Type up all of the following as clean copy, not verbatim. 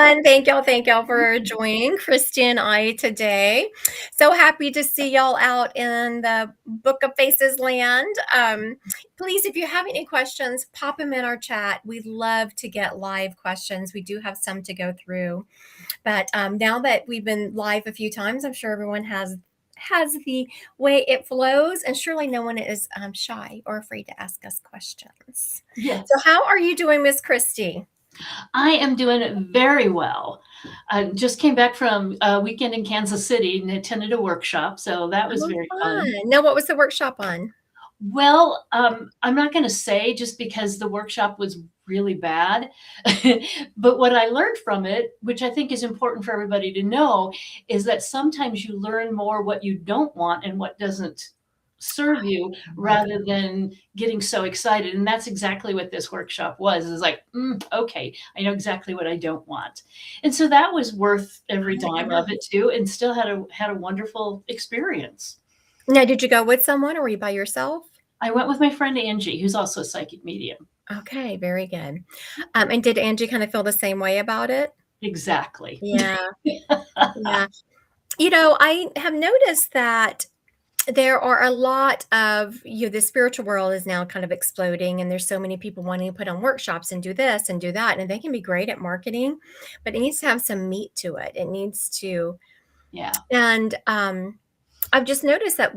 everyone. Thank y'all for joining Christy and I today. So happy to see y'all out in the Book of Faces land. Please, if you have any questions, pop them in our chat. We love to get live questions. We do have some to go through. But now that we've been live a few times, I'm sure everyone has the way it flows, and surely no one is shy or afraid to ask us questions. Yes. So how are you doing, Miss Christy? I am doing very well. I just came back from a weekend in Kansas City and attended a workshop, so that was very fun. Now, what was the workshop on? Well, I'm not going to say just because the workshop was really bad, but what I learned from it, which I think is important for everybody to know, is that sometimes you learn more what you don't want and what doesn't serve you rather than getting so excited. And that's exactly what this workshop was. It's like, okay, I know exactly what I don't want. And so that was worth every dime of it too, and still had a wonderful experience. Now, did you go with someone or were you by yourself? I went with my friend Angie, who's also a psychic medium. Okay, very good. And did Angie kind of feel the same way about it? Exactly. Yeah. Yeah. You know, I have noticed that there are a lot of, the spiritual world is now kind of exploding, and there's so many people wanting to put on workshops and do this and do that. And they can be great at marketing, but it needs to have some meat to it. It needs to, Yeah. And I've just noticed that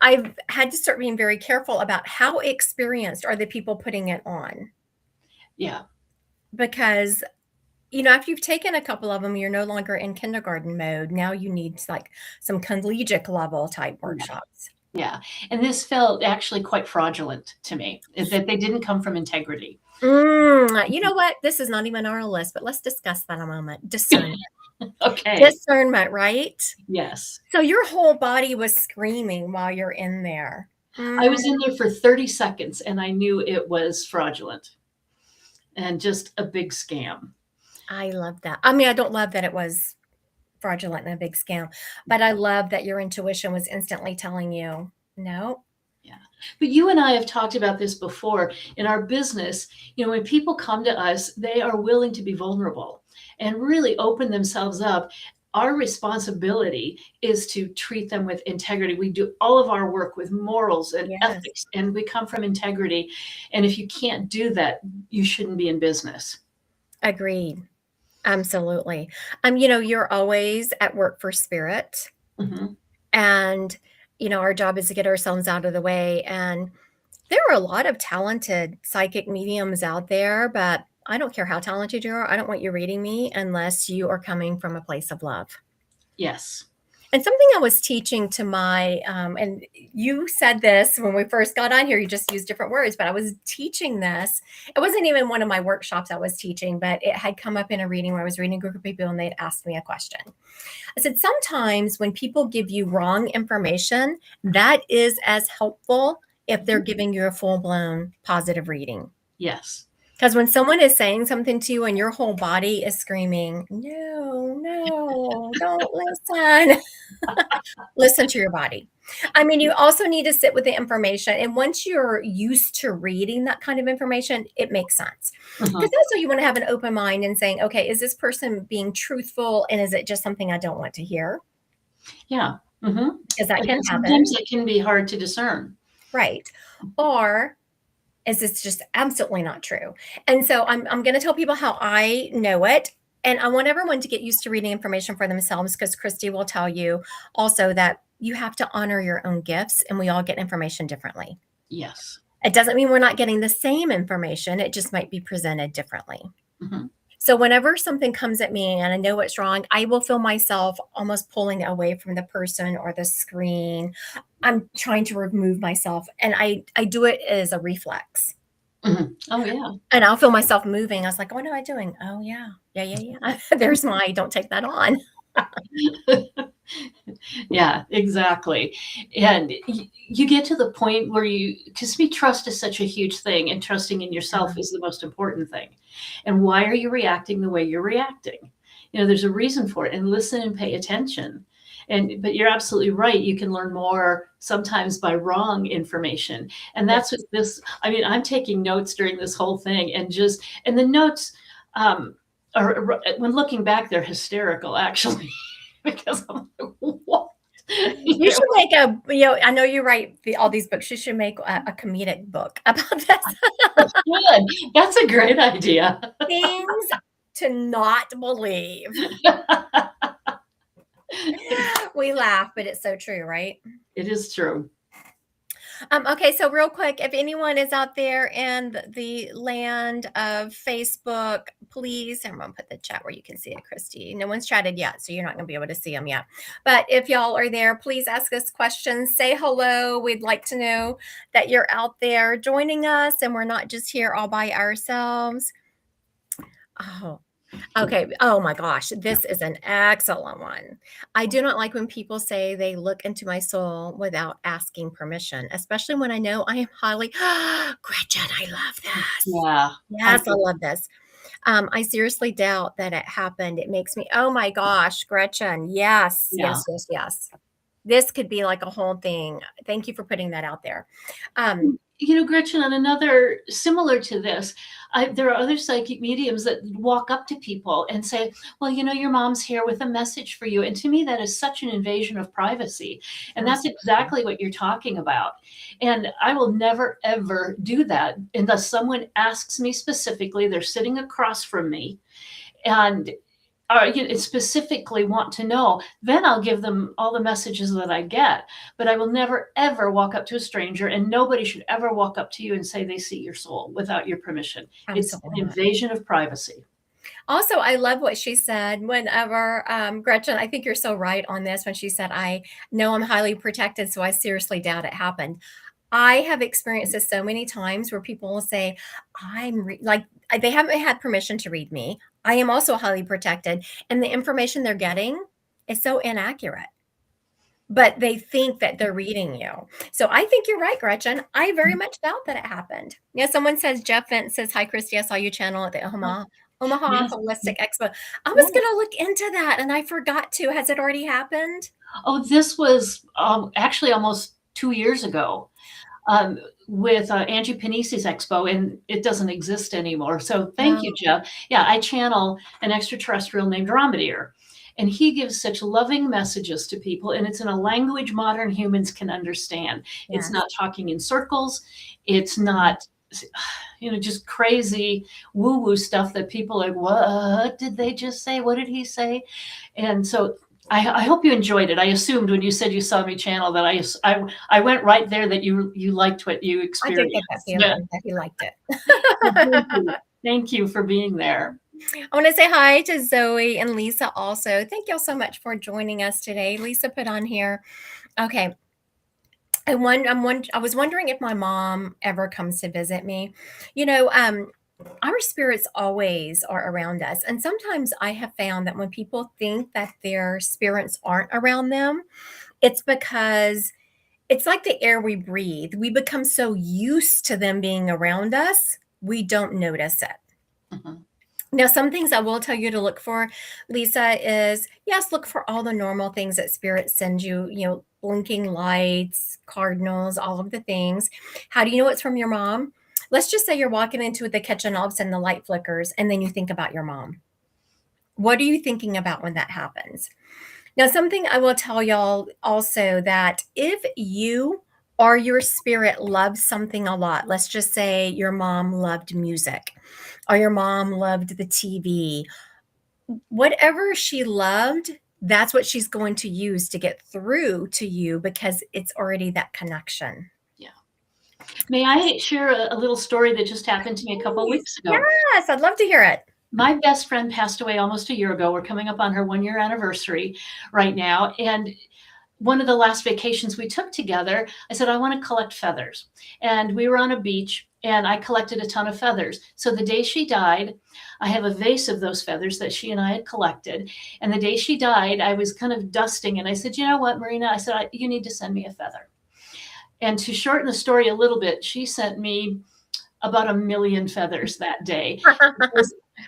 I've had to start being very careful about how experienced are the people putting it on. Yeah. Because, after you've taken a couple of them, you're no longer in kindergarten mode. Now you need like some collegiate level type workshops. Yeah. And this felt actually quite fraudulent to me, is that they didn't come from integrity. You know what? This is not even on our list, but let's discuss that a moment. Discernment. Okay. Discernment, right? Yes. So your whole body was screaming while you're in there. I was in there for 30 seconds and I knew it was fraudulent and just a big scam. I love that. I mean, I don't love that it was fraudulent and a big scam, but I love that your intuition was instantly telling you, no. Yeah. But you and I have talked about this before in our business. When people come to us, they are willing to be vulnerable and really open themselves up. Our responsibility is to treat them with integrity. We do all of our work with morals and ethics, and we come from integrity. And if you can't do that, you shouldn't be in business. Agreed. Absolutely. You're always at work for spirit. Mm-hmm. And, our job is to get ourselves out of the way. And there are a lot of talented psychic mediums out there, but I don't care how talented you are. I don't want you reading me unless you are coming from a place of love. Yes. And something I was teaching to my, and you said this when we first got on here, you just used different words, but I was teaching this. It wasn't even one of my workshops I was teaching, but it had come up in a reading where I was reading a group of people and they'd asked me a question. I said, sometimes when people give you wrong information, that is as helpful if they're giving you a full-blown positive reading. Yes. Because when someone is saying something to you and your whole body is screaming, no, don't listen. Listen to your body. I mean, you also need to sit with the information. And once you're used to reading that kind of information, it makes sense. Because also you want to have an open mind and saying, okay, is this person being truthful? And is it just something I don't want to hear? Yeah. Because that can happen. Sometimes it can be hard to discern. Right. Or is this just absolutely not true? And so I'm going to tell people how I know it. And I want everyone to get used to reading information for themselves, because Christy will tell you also that you have to honor your own gifts, and we all get information differently. Yes. It doesn't mean we're not getting the same information. It just might be presented differently. Mm-hmm. So whenever something comes at me and I know it's wrong, I will feel myself almost pulling away from the person or the screen. I'm trying to remove myself, and I do it as a reflex. Mm-hmm. Oh, yeah. And I'll feel myself moving. I was like, what am I doing? Oh, yeah. There's my don't take that on. Yeah, exactly. And you get to the point where because trust is such a huge thing, and trusting in yourself is the most important thing. And why are you reacting the way you're reacting? There's a reason for it, and listen and pay attention. But you're absolutely right. You can learn more sometimes by wrong information. And that's what this, I'm taking notes during this whole thing, and the notes, or when looking back, they're hysterical actually, because I'm like, what? You should make a, I know you write all these books. You should make a comedic book about this. Good. That's a great idea. Things to not believe. We laugh, but it's so true, right? It is true. Okay, so real quick, if anyone is out there in the land of Facebook, please, I'm gonna put the chat where you can see it, Christy. No one's chatted yet, so you're not gonna be able to see them yet. But if y'all are there, please ask us questions, say hello. We'd like to know that you're out there joining us and we're not just here all by ourselves. Oh, okay. Oh my gosh, this is an excellent one. I do not like when people say they look into my soul without asking permission, especially when I know I am highly Gretchen, I love this. Yeah. Yes, I love this. I seriously doubt that it happened. It makes me, oh my gosh, Gretchen. Yes, Yeah. yes, yes, yes. This could be like a whole thing. Thank you for putting that out there. Gretchen, on another similar to this, there are other psychic mediums that walk up to people and say, well, your mom's here with a message for you. And to me, that is such an invasion of privacy. And that's exactly what you're talking about. And I will never, ever do that unless someone asks me specifically. They're sitting across from me and specifically want to know, then I'll give them all the messages that I get. But I will never, ever walk up to a stranger, and nobody should ever walk up to you and say they see your soul without your permission. It's an invasion of privacy. Also, I love what she said whenever, Gretchen, I think you're so right on this when she said, I know I'm highly protected, so I seriously doubt it happened. I have experienced this so many times where people will say, like, they haven't had permission to read me. I am also highly protected. And the information they're getting is so inaccurate. But they think that they're reading you. So I think you're right, Gretchen. I very much doubt that it happened. Yeah, someone says, Jeff Vent says, hi, Christy. I saw you channel at the Omaha Yes. Holistic Expo. I was going to look into that and I forgot to. Has it already happened? Oh, this was actually almost 2 years ago. With Angie Panisi's expo, and it doesn't exist anymore. So thank you, Jeff. Yeah, I channel an extraterrestrial named Dromedary, and he gives such loving messages to people, and it's in a language modern humans can understand. Yes. It's not talking in circles. It's not, just crazy woo-woo stuff that people are like, what did they just say? What did he say? And so I hope you enjoyed it. I assumed when you said you saw me channel that I went right there that you liked what you experienced. I did get that feeling that you liked it. Thank you for being there. I want to say hi to Zoe and Lisa also. Thank y'all so much for joining us today. Lisa put on here. Okay. I was wondering if my mom ever comes to visit me. Our spirits always are around us. And sometimes I have found that when people think that their spirits aren't around them, it's because it's like the air we breathe. We become so used to them being around us, we don't notice it. Mm-hmm. Now, some things I will tell you to look for, Lisa, is yes, look for all the normal things that spirit sends you, blinking lights, cardinals, all of the things. How do you know it's from your mom? Let's just say you're walking into the kitchen, all of a sudden the light flickers, and then you think about your mom. What are you thinking about when that happens? Now, something I will tell y'all also, that if you or your spirit loves something a lot, let's just say your mom loved music or your mom loved the TV, whatever she loved, that's what she's going to use to get through to you because it's already that connection. May I share a little story that just happened to me a couple of weeks ago? Yes, I'd love to hear it. My best friend passed away almost a year ago. We're coming up on her 1-year anniversary right now. And one of the last vacations we took together, I said, I want to collect feathers. And we were on a beach and I collected a ton of feathers. So the day she died, I have a vase of those feathers that she and I had collected. And the day she died, I was kind of dusting and I said, you know what, Marina? I said, you need to send me a feather. And to shorten the story a little bit, she sent me about 1 million feathers that day.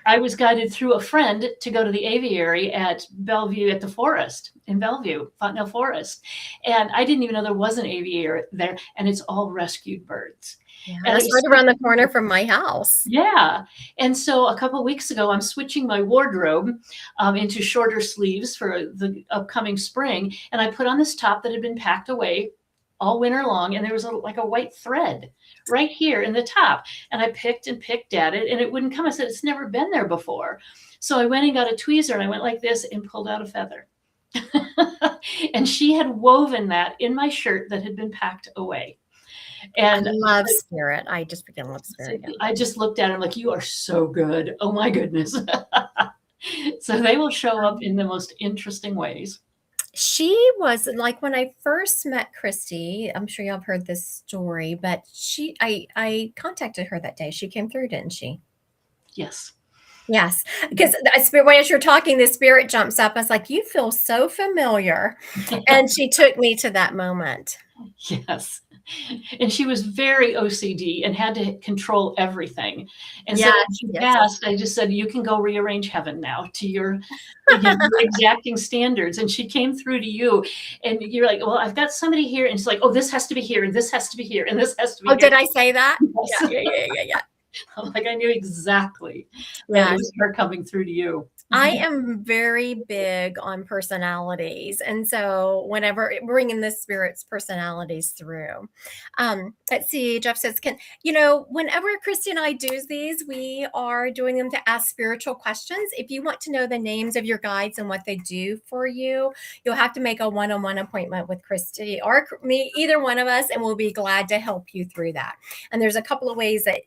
I was guided through a friend to go to the aviary at Bellevue at the forest in Bellevue, Fontenelle Forest. And I didn't even know there was an aviary there, and it's all rescued birds. Yeah, And it that's was right around the corner from my house. yeah. And so a couple of weeks ago, I'm switching my wardrobe into shorter sleeves for the upcoming spring. And I put on this top that had been packed away all winter long. And there was like a white thread right here in the top. And I picked and picked at it and it wouldn't come. I said, it's never been there before. So I went and got a tweezer and I went like this and pulled out a feather. And she had woven that in my shirt that had been packed away. I And love Spirit. I just freaking love Spirit. Yeah. I just looked at him like, you are so good. Oh my goodness. So they will show up in the most interesting ways. She was like when I first met Christy, I'm sure y'all have heard this story, but I contacted her that day. She came through, didn't she? Yes. Yes, because the spirit, when as you're talking, the spirit jumps up. I was like, you feel so familiar. And she took me to that moment. Yes. And she was very OCD and had to control everything. And so Yes, when she yes, yes. passed, I just said, you can go rearrange heaven now to your, your exacting standards. And she came through to you and you're like, well, I've got somebody here. And it's like, oh, this has to be here. And this has to be here. And this has to be Oh, here. did I say that? Yes. Yeah. I'm like, I knew exactly that it Yes. was her coming through to you. I am very big on personalities. And so whenever bringing the spirit's personalities through, let's see, Jeff says, whenever Christy and I do these, we are doing them to ask spiritual questions. If you want to know the names of your guides and what they do for you, you'll have to make a one-on-one appointment with Christy or me, either one of us, and we'll be glad to help you through that. And there's a couple of ways that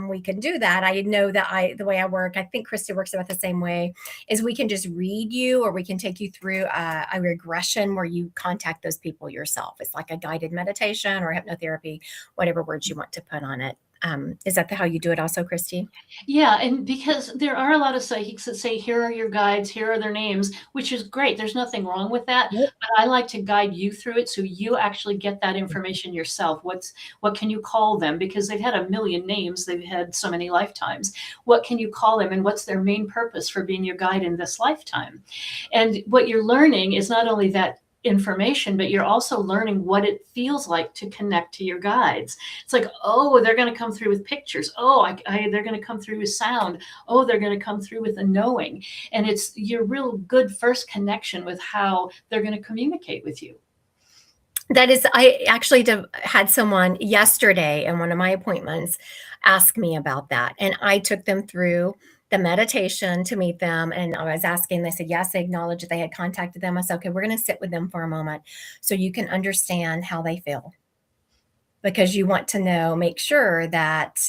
we can do that. I know that the way I work, I think Christy works about the same way, is we can just read you or we can take you through a regression where you contact those people yourself. It's like a guided meditation or hypnotherapy, whatever words you want to put on it. Is that how you do it also, Christy? Yeah, and because there are a lot of psychics that say, here are your guides, here are their names, which is great. There's nothing wrong with that. Yep. But I like to guide you through it so you actually get that information yourself. What can you call them? Because they've had a million names, they've had so many lifetimes. What can you call them and what's their main purpose for being your guide in this lifetime? And what you're learning is not only that information, but you're also learning what it feels like to connect to your guides. It's like, oh, they're going to come through with pictures. Oh, they're going to come through with sound. Oh, they're going to come through with a knowing. And it's your real good first connection with how they're going to communicate with you. That is, I actually had someone yesterday in one of my appointments ask me about that. And I took them through the meditation to meet them. And I was asking, they said, yes, they acknowledged that they had contacted them. I said, okay, we're going to sit with them for a moment so you can understand how they feel. Because you want to know, make sure that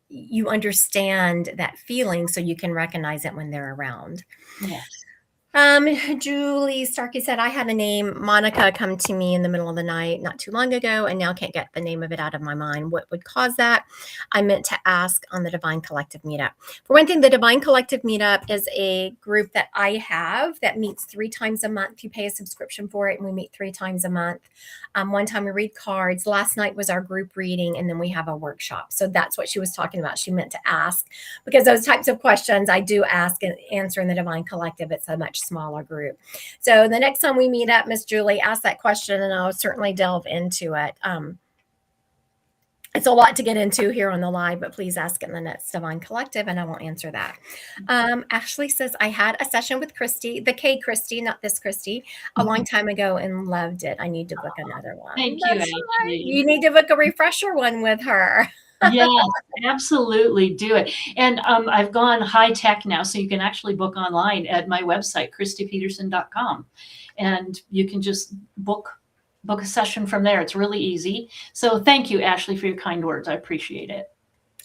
you understand that feeling so you can recognize it when they're around. Yes. Julie Starkey said, I had a name, Monica, come to me in the middle of the night not too long ago, and now can't get the name of it out of my mind. What would cause that? I meant to ask on the Divine Collective Meetup. For one thing, the Divine Collective Meetup is a group that I have that meets 3 times a month. You pay a subscription for it, and we meet 3 times a month. One time we read cards. Last night was our group reading, and then we have a workshop. So that's what she was talking about. She meant to ask, because those types of questions I do ask and answer in the Divine Collective. It's a much smaller group. So the next time we meet up, Miss Julie, ask that question and I'll certainly delve into it. It's a lot to get into here on the live, but please ask in the next Divine Collective and I will answer that. Ashley says, I had a session with Christy, the K Christy, not this Christy, a long time ago and loved it. I need to book another one. Thank you, Ashley. Right. You need to book a refresher one with her. Yes, absolutely do it. And I've gone high tech now, so you can actually book online at my website, christypeterson.com. And you can just book a session from there. It's really easy. So thank you, Ashley, for your kind words. I appreciate it.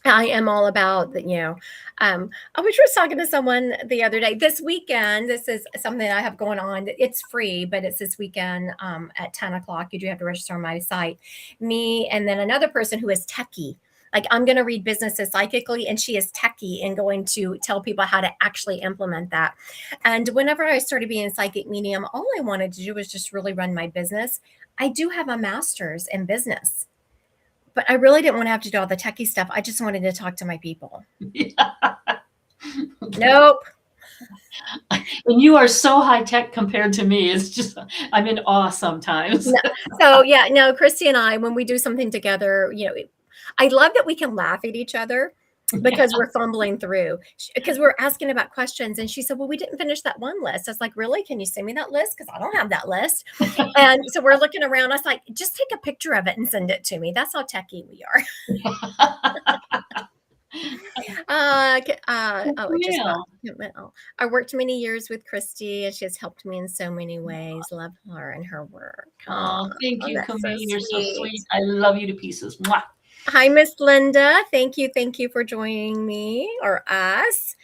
I am all about that, I was just talking to someone the other day. This weekend, this is something I have going on. It's free, but it's this weekend at 10 o'clock. You do have to register on my site. Me and then another person who is techie. Like I'm going to read businesses psychically and she is techie and going to tell people how to actually implement that. And whenever I started being a psychic medium, all I wanted to do was just really run my business. I do have a master's in business, but I really didn't want to have to do all the techie stuff. I just wanted to talk to my people. Yeah. Nope. And you are so high tech compared to me. It's just, I'm in awe sometimes. So yeah, no, Christy and I, when we do something together, I love that we can laugh at each other because we're fumbling through, because we're asking about questions. And she said, well, we didn't finish that one list. I was like, really? Can you send me that list? Because I don't have that list. And so we're looking around. I was like, just take a picture of it and send it to me. That's how techie we are. It just I worked many years with Christy, and she has helped me in so many ways. Love her and her work. Oh, thank you, That's so Camille. You're so sweet. sweet. I love you to pieces. Mwah. Hi, Miss Linda. Thank you for joining me or us.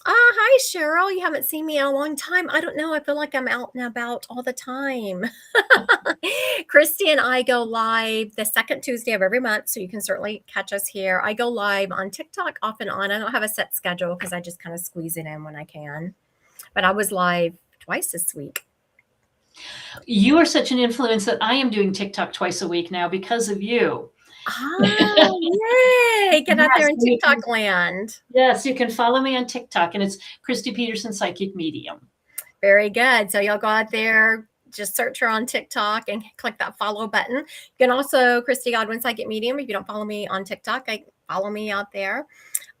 Hi, Cheryl. You haven't seen me in a long time. I don't know. I feel like I'm out and about all the time. Christy and I go live the second Tuesday of every month, so you can certainly catch us here. I go live on TikTok off and on. I don't have a set schedule because I just kind of squeeze it in when I can. But I was live twice this week. You are such an influence that I am doing TikTok twice a week now because of you. Yay! Get out there in TikTok land. Yes, you can follow me on TikTok, and it's Christy Peterson Psychic Medium. Very good. So y'all go out there, just search her on TikTok and click that follow button. You can also Christy Godwin Psychic Medium. If you don't follow me on TikTok, follow me out there.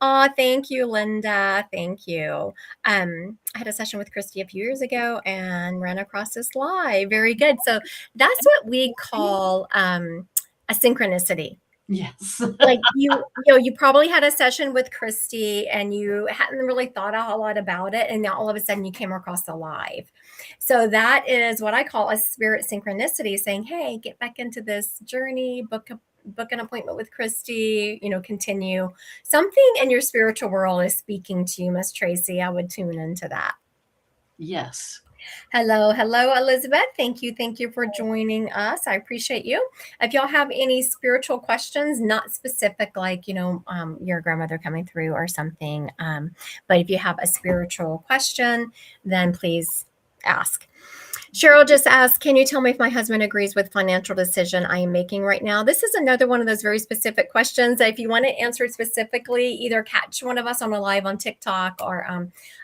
Thank you, Linda. Thank you. I had a session with Christy a few years ago and ran across this live. Very good. So that's what we call a synchronicity. Yes. Like you probably had a session with Christy and you hadn't really thought a whole lot about it, and now all of a sudden you came across the live. So that is what I call a spirit synchronicity, saying, hey, get back into this journey, book an appointment with Christy, continue. Something in your spiritual world is speaking to you, Miss Tracy. I would tune into that. Yes. Hello, Elizabeth. Thank you for joining us. I appreciate you. If y'all have any spiritual questions, not specific like, your grandmother coming through or something, but if you have a spiritual question, then please ask. Cheryl just asked, can you tell me if my husband agrees with financial decision I am making right now? This is another one of those very specific questions. If you want to answer it specifically, either catch one of us on a live on TikTok or,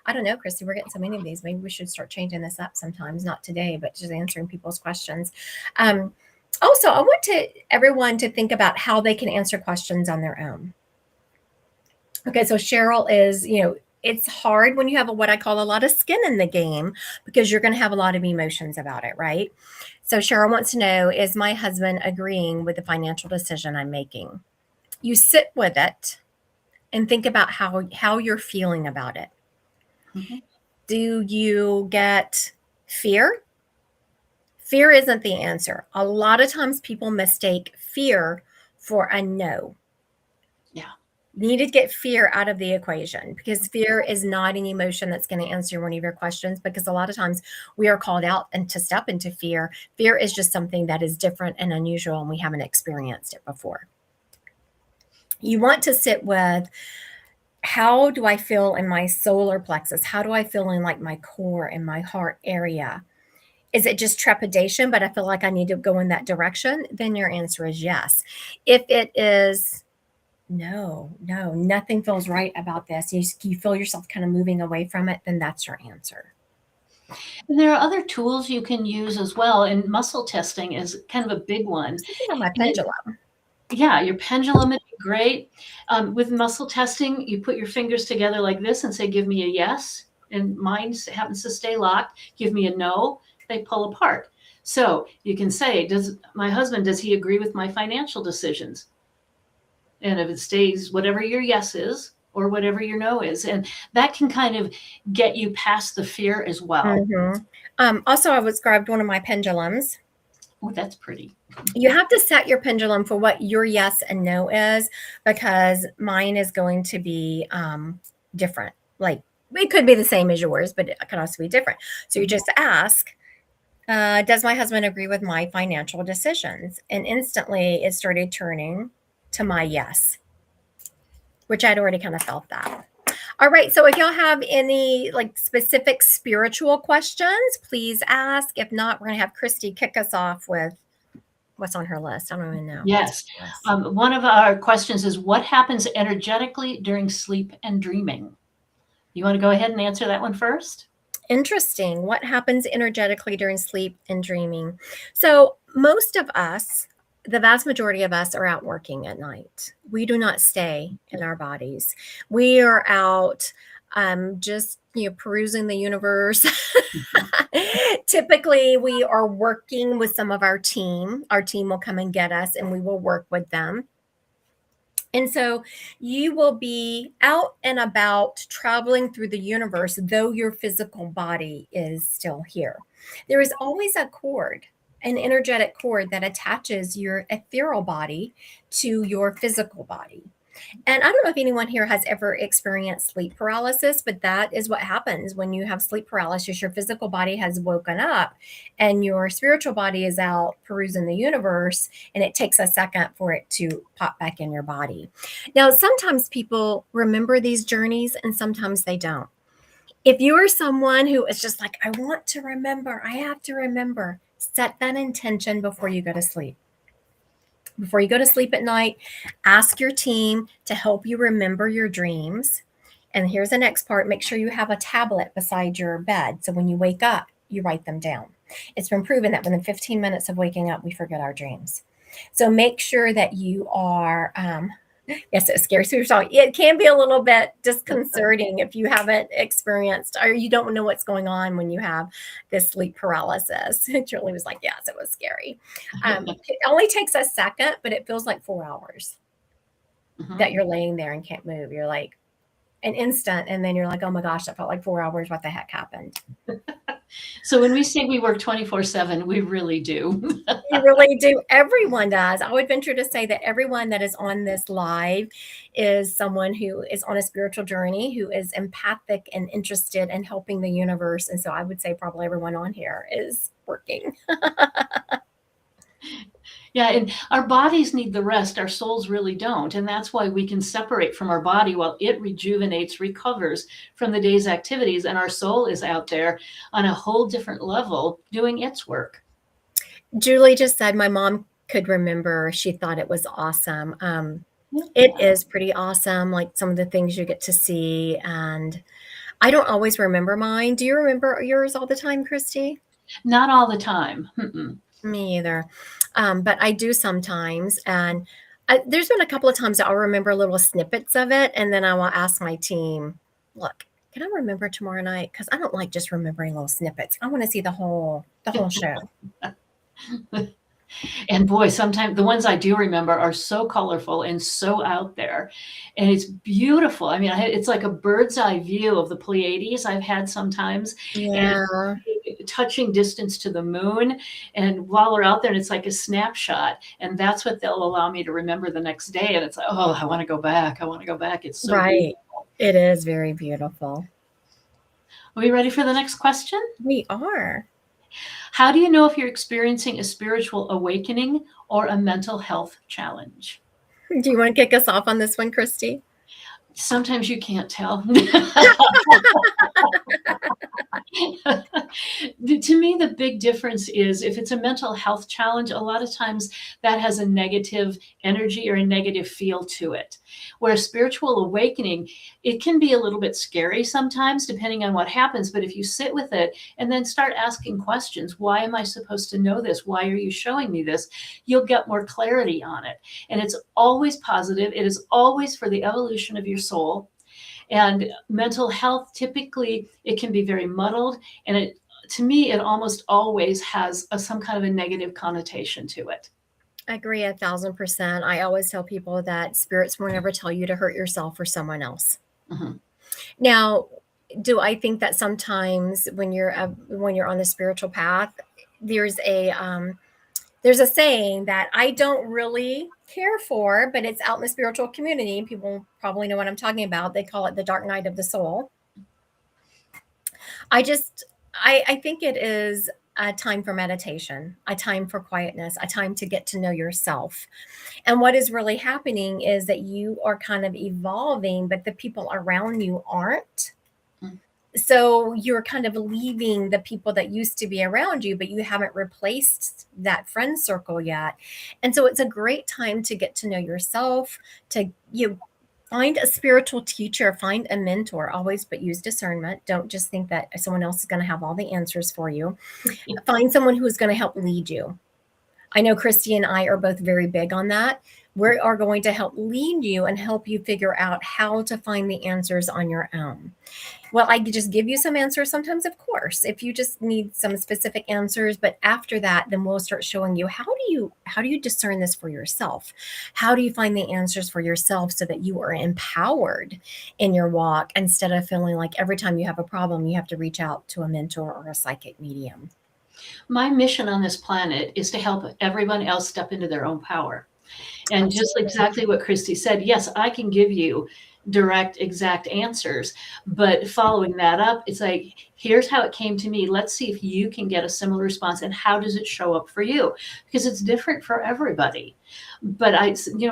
I don't know, Christy, we're getting so many of these. Maybe we should start changing this up sometimes, not today, but just answering people's questions. Also, I want everyone to think about how they can answer questions on their own. Okay, so Cheryl is, it's hard when you have what I call a lot of skin in the game because you're going to have a lot of emotions about it, right? So Cheryl wants to know, is my husband agreeing with the financial decision I'm making? You sit with it and think about how you're feeling about it. Mm-hmm. Do you get fear? Fear isn't the answer. A lot of times people mistake fear for a no. Yeah. You need to get fear out of the equation because fear is not an emotion that's going to answer one of your questions, because a lot of times we are called out and to step into fear. Fear is just something that is different and unusual and we haven't experienced it before. You want to sit with, how do I feel in my solar plexus? How do I feel in like my core and my heart area? Is it just trepidation, but I feel like I need to go in that direction? Then your answer is yes. If it is, no, nothing feels right about this, you feel yourself kind of moving away from it, then that's your answer. And there are other tools you can use as well, and muscle testing is kind of a big one. My pendulum. Yeah, your pendulum would be great. With muscle testing, you put your fingers together like this and say, give me a yes, and mine happens to stay locked. Give me a no, they pull apart. So you can say, does he agree with my financial decisions? And if it stays whatever your yes is or whatever your no is, and that can kind of get you past the fear as well. Mm-hmm. Also, I was grabbed one of my pendulums. Oh, that's pretty. You have to set your pendulum for what your yes and no is, because mine is going to be different. Like, it could be the same as yours, but it could also be different. So you just ask, does my husband agree with my financial decisions? And instantly it started turning to my yes, which I'd already kind of felt that. All right. So if y'all have any like specific spiritual questions, please ask. If not, we're going to have Christy kick us off with what's on her list. I don't even know. Yes. One of our questions is, what happens energetically during sleep and dreaming? You want to go ahead and answer that one first? Interesting. What happens energetically during sleep and dreaming? So most of us the vast majority of us are out working at night. We do not stay in our bodies. We are out just perusing the universe. Typically, we are working with some of our team. Our team will come and get us, and we will work with them. And so you will be out and about traveling through the universe, though your physical body is still here. There is always a cord, an energetic cord that attaches your ethereal body to your physical body. And I don't know if anyone here has ever experienced sleep paralysis, but that is what happens when you have sleep paralysis. Your physical body has woken up and your spiritual body is out perusing the universe, and it takes a second for it to pop back in your body. Now, sometimes people remember these journeys and sometimes they don't. If you are someone who is just like, I want to remember, I have to remember, set that intention before you go to sleep. Before you go to sleep at night, ask your team to help you remember your dreams. And here's the next part, make sure you have a tablet beside your bed. So when you wake up, you write them down. It's been proven that within 15 minutes of waking up, we forget our dreams. So make sure that you are yes, it's scary. So it can be a little bit disconcerting if you haven't experienced or you don't know what's going on when you have this sleep paralysis. Julie was like, yes, it was scary. It only takes a second, but it feels like 4 hours that you're laying there and can't move. You're like an instant, and then you're like, oh my gosh, that felt like 4 hours. What the heck happened? So when we say we work 24/7, we really do. You really do. Everyone does. I would venture to say that everyone that is on this live is someone who is on a spiritual journey, who is empathic and interested in helping the universe. And so I would say probably everyone on here is working. Yeah, and our bodies need the rest, our souls really don't. And that's why we can separate from our body while it rejuvenates, recovers from the day's activities. And our soul is out there on a whole different level doing its work. Julie just said my mom could remember. She thought it was awesome. It is pretty awesome, like some of the things you get to see. And I don't always remember mine. Do you remember yours all the time, Christy? Not all the time. Mm-mm. Me either. But I do sometimes. And there's been a couple of times that I'll remember little snippets of it. And then I will ask my team, look, can I remember tomorrow night? Because I don't like just remembering little snippets. I want to see the whole show. And boy, sometimes the ones I do remember are so colorful and so out there. And it's beautiful. I mean, it's like a bird's eye view of the Pleiades I've had sometimes. Yeah. And touching distance to the moon. And while we're out there, and it's like a snapshot. And that's what they'll allow me to remember the next day. And it's like, oh, I want to go back. I want to go back. It's so right. beautiful. It is very beautiful. Are we ready for the next question? We are. How do you know if you're experiencing a spiritual awakening or a mental health challenge? Do you want to kick us off on this one, Christy? Sometimes you can't tell. To me, the big difference is if it's a mental health challenge, a lot of times that has a negative energy or a negative feel to it. Where spiritual awakening, it can be a little bit scary sometimes, depending on what happens. But if you sit with it and then start asking questions, why am I supposed to know this? Why are you showing me this? You'll get more clarity on it. And it's always positive. It is always for the evolution of your soul. And mental health, typically, it can be very muddled. And to me, it almost always has some kind of a negative connotation to it. I agree 1,000%. I always tell people that spirits will never tell you to hurt yourself or someone else. Mm-hmm. Now, do I think that sometimes when you're on the spiritual path, there's a saying that I don't really care for, but it's out in the spiritual community. People probably know what I'm talking about. They call it the dark night of the soul. I think it is a time for meditation, a time for quietness, a time to get to know yourself. And what is really happening is that you are kind of evolving, but the people around you aren't. So you're kind of leaving the people that used to be around you, but you haven't replaced that friend circle yet. And so it's a great time to get to know yourself, to find a spiritual teacher, find a mentor, always, but use discernment. Don't just think that someone else is going to have all the answers for you. Find someone who's going to help lead you. I know Christy and I are both very big on that. We are going to help lead you and help you figure out how to find the answers on your own. Well, I could just give you some answers sometimes, of course, if you just need some specific answers. But after that, then we'll start showing you how do you discern this for yourself? How do you find the answers for yourself so that you are empowered in your walk instead of feeling like every time you have a problem, you have to reach out to a mentor or a psychic medium. My mission on this planet is to help everyone else step into their own power. And just Absolutely. exactly what Christy said, yes, I can give you direct, exact answers, but following that up, it's like, here's how it came to me. Let's see if you can get a similar response and how does it show up for you? Because it's different for everybody. But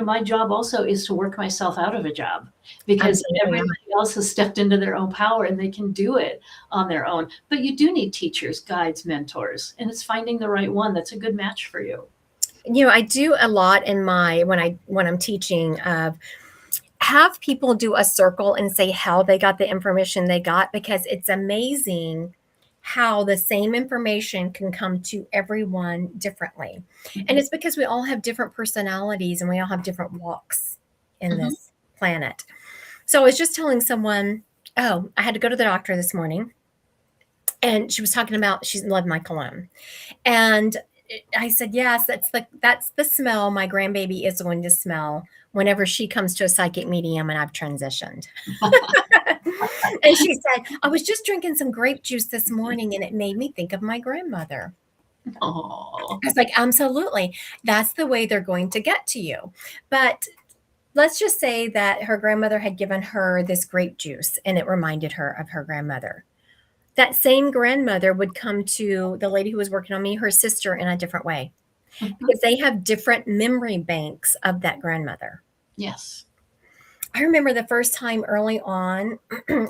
my job also is to work myself out of a job because Absolutely. everybody else has stepped into their own power and they can do it on their own. But you do need teachers, guides, mentors, and it's finding the right one that's a good match for you. I do a lot in my when I'm teaching of have people do a circle and say how they got the information they got, because it's amazing how the same information can come to everyone differently. And it's because we all have different personalities and we all have different walks in Mhm. this planet. So I was just telling someone, oh, I had to go to the doctor this morning, and she was talking about she loved my cologne. And I said, yes, that's the smell my grandbaby is going to smell whenever she comes to a psychic medium and I've transitioned. And she said, I was just drinking some grape juice this morning and it made me think of my grandmother. Oh, I was like, absolutely. That's the way they're going to get to you. But let's just say that her grandmother had given her this grape juice and it reminded her of her grandmother. That same grandmother would come to the lady who was working on me, her sister, in a different way, because they have different memory banks of that grandmother. yes. I remember the first time early on,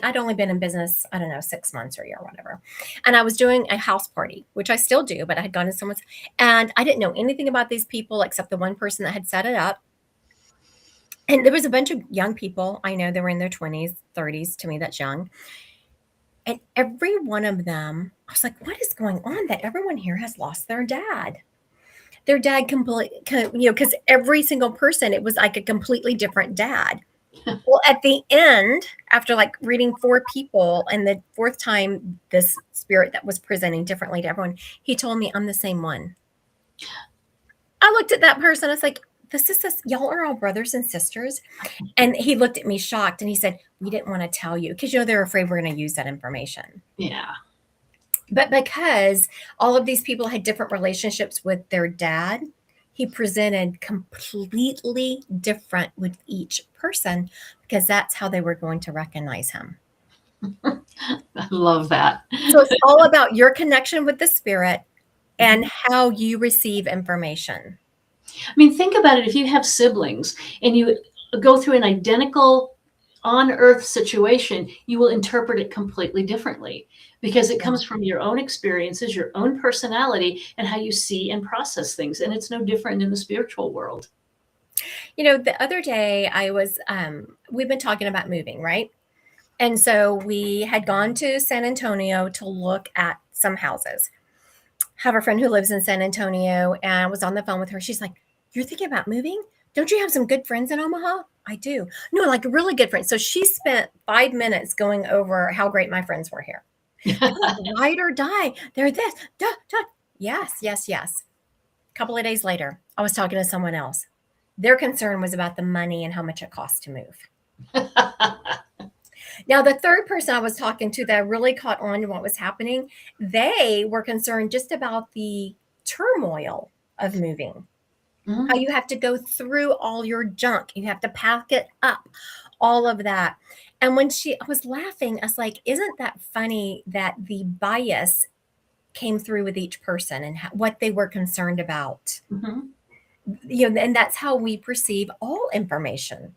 I'd only been in business, I don't know, 6 months or a year or whatever. And I was doing a house party, which I still do, but I had gone to someone's, and I didn't know anything about these people except the one person that had set it up. And there was a bunch of young people. I know they were in their 20s, 30s. To me, that's young. And every one of them, I was like, what is going on that everyone here has lost their dad? Their dad because every single person, it was like a completely different dad. Well, at the end, after like reading four people, and the fourth time, this spirit that was presenting differently to everyone, he told me I'm the same one. I looked at that person. I was like, this, y'all are all brothers and sisters. And he looked at me shocked and he said, we didn't want to tell you because, they're afraid we're going to use that information. Yeah. But because all of these people had different relationships with their dad, he presented completely different with each person because that's how they were going to recognize him. I love that. So it's all about your connection with the spirit and how you receive information. I mean, think about it. If you have siblings and you go through an identical on earth situation, you will interpret it completely differently because it comes from your own experiences, your own personality, and how you see and process things. And it's no different in the spiritual world. The other day we've been talking about moving, right? And so we had gone to San Antonio to look at some houses. Have a friend who lives in San Antonio, and I was on the phone with her. She's like, you're thinking about moving? Don't you have some good friends in Omaha? I do. No, like really good friends. So she spent 5 minutes going over how great my friends were here. Ride or die. They're this. Duh, duh. Yes, yes, yes. A couple of days later, I was talking to someone else. Their concern was about the money and how much it costs to move. Now, the third person I was talking to that really caught on to what was happening, they were concerned just about the turmoil of moving. Mhm. How you have to go through all your junk, you have to pack it up, all of that. And when I was laughing, I was like, isn't that funny that the bias came through with each person and what they were concerned about? Mhm. And that's how we perceive all information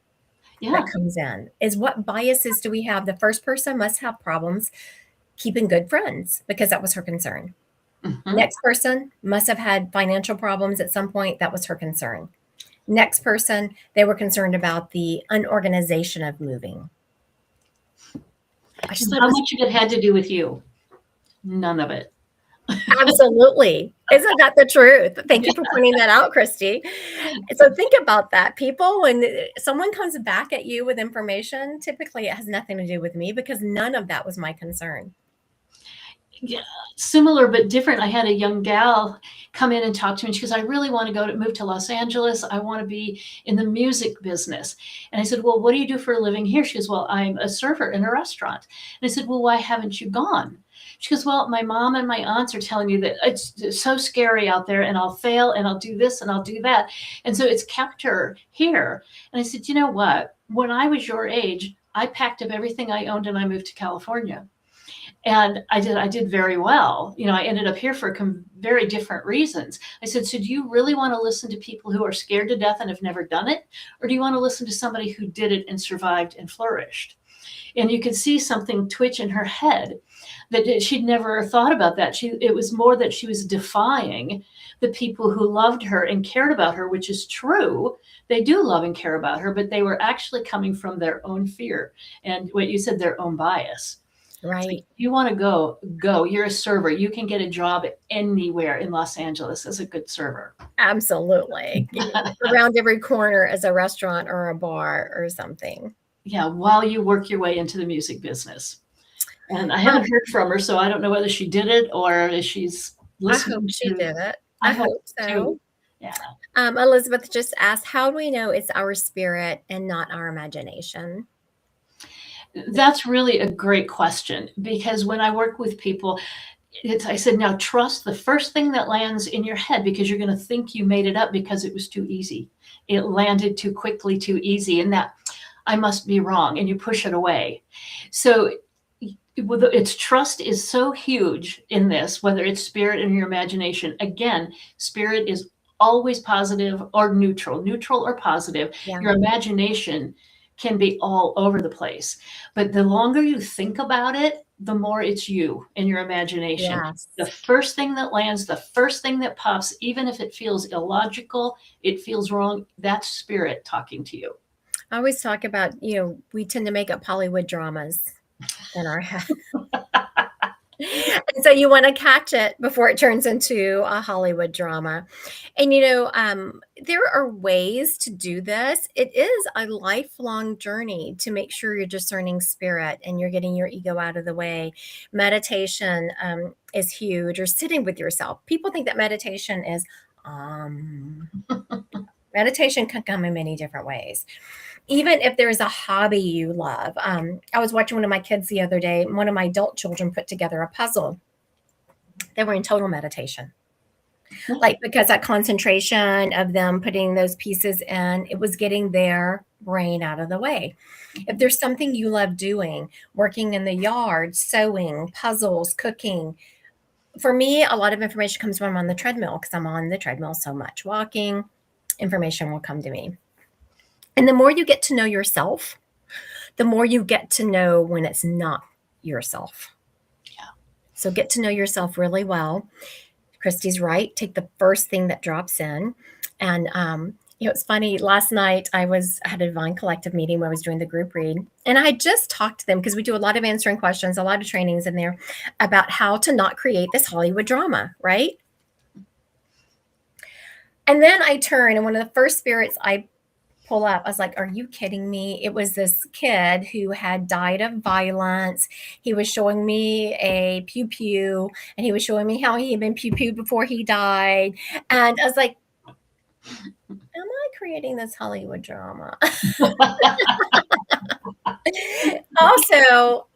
that Yeah. comes in, is what biases do we have? The first person must have problems keeping good friends because that was her concern. Mhm. Next person must have had financial problems at some point. That was her concern. Next person, they were concerned about the unorganization of moving. I just thought it How was much of it had to do with you? None of it. absolutely. Isn't that the truth? Thank you for pointing that out, Christy. So think about that. People, when someone comes back at you with information, typically it has nothing to do with me because none of that was my concern. Yeah, similar but different. I had a young gal come in and talk to me. She goes, I really want to move to Los Angeles. I want to be in the music business. And I said, well, what do you do for a living here? She goes, well, I'm a server in a restaurant. And I said, well, why haven't you gone? She goes, well, my mom and my aunts are telling me that it's so scary out there and I'll fail and I'll do this and I'll do that. And so it's kept her here. And I said, you know what? When I was your age, I packed up everything I owned and I moved to California. And I did very well. You know, I ended up here for very different reasons. I said, so do you really want to listen to people who are scared to death and have never done it? Or do you want to listen to somebody who did it and survived and flourished? And you could see something twitch in her head that she'd never thought about that. It was more that she was defying the people who loved her and cared about her, which is true. They do love and care about her, but they were actually coming from their own fear and what you said, their own bias. Right. Like, you want to go. You're a server. You can get a job anywhere in Los Angeles as a good server. Absolutely. Around every corner is a restaurant or a bar or something. Yeah, while you work your way into the music business. And I haven't heard from her, so I don't know whether she did it or if she's listening. I hope she did it. I I hope so. too. Yeah. Elizabeth just asked, how do we know it's our spirit and not our imagination? That's really a great question, because when I work with people, I said, now trust the first thing that lands in your head, because you're going to think you made it up because it was too easy. It landed too quickly, too easy, and that I must be wrong, and you push it away. So its trust is so huge in this, whether it's spirit and your imagination. Again, spirit is always positive or neutral or positive. Yeah. Your imagination can be all over the place. But the longer you think about it, the more it's you and your imagination. Yes. The first thing that lands, the first thing that pops, even if it feels illogical, it feels wrong, that's spirit talking to you. I always talk about, we tend to make up Hollywood dramas in our head. And so you want to catch it before it turns into a Hollywood drama. And, there are ways to do this. It is a lifelong journey to make sure you're discerning spirit and you're getting your ego out of the way. Meditation is huge, or sitting with yourself. People think that meditation is, meditation can come in many different ways. Even if there's a hobby you love. I was watching one of my kids the other day. One of my adult children put together a puzzle. They were in total meditation. Like, because that concentration of them putting those pieces in, it was getting their brain out of the way. If there's something you love doing, working in the yard, sewing, puzzles, cooking. For me, a lot of information comes when I'm on the treadmill, because I'm on the treadmill so much. Walking, information will come to me. And the more you get to know yourself, the more you get to know when it's not yourself. Yeah. So get to know yourself really well. Christy's right. Take the first thing that drops in. And, it's funny. Last night I had a Divine Collective meeting where I was doing the group read. And I just talked to them, because we do a lot of answering questions, a lot of trainings in there about how to not create this Hollywood drama, right? And then I turn, and one of the first spirits I pull up, I was like, are you kidding me? It was this kid who had died of violence. He was showing me a pew, and he was showing me how he had been pew-pewed before he died. And I was like, am I creating this Hollywood drama? Also,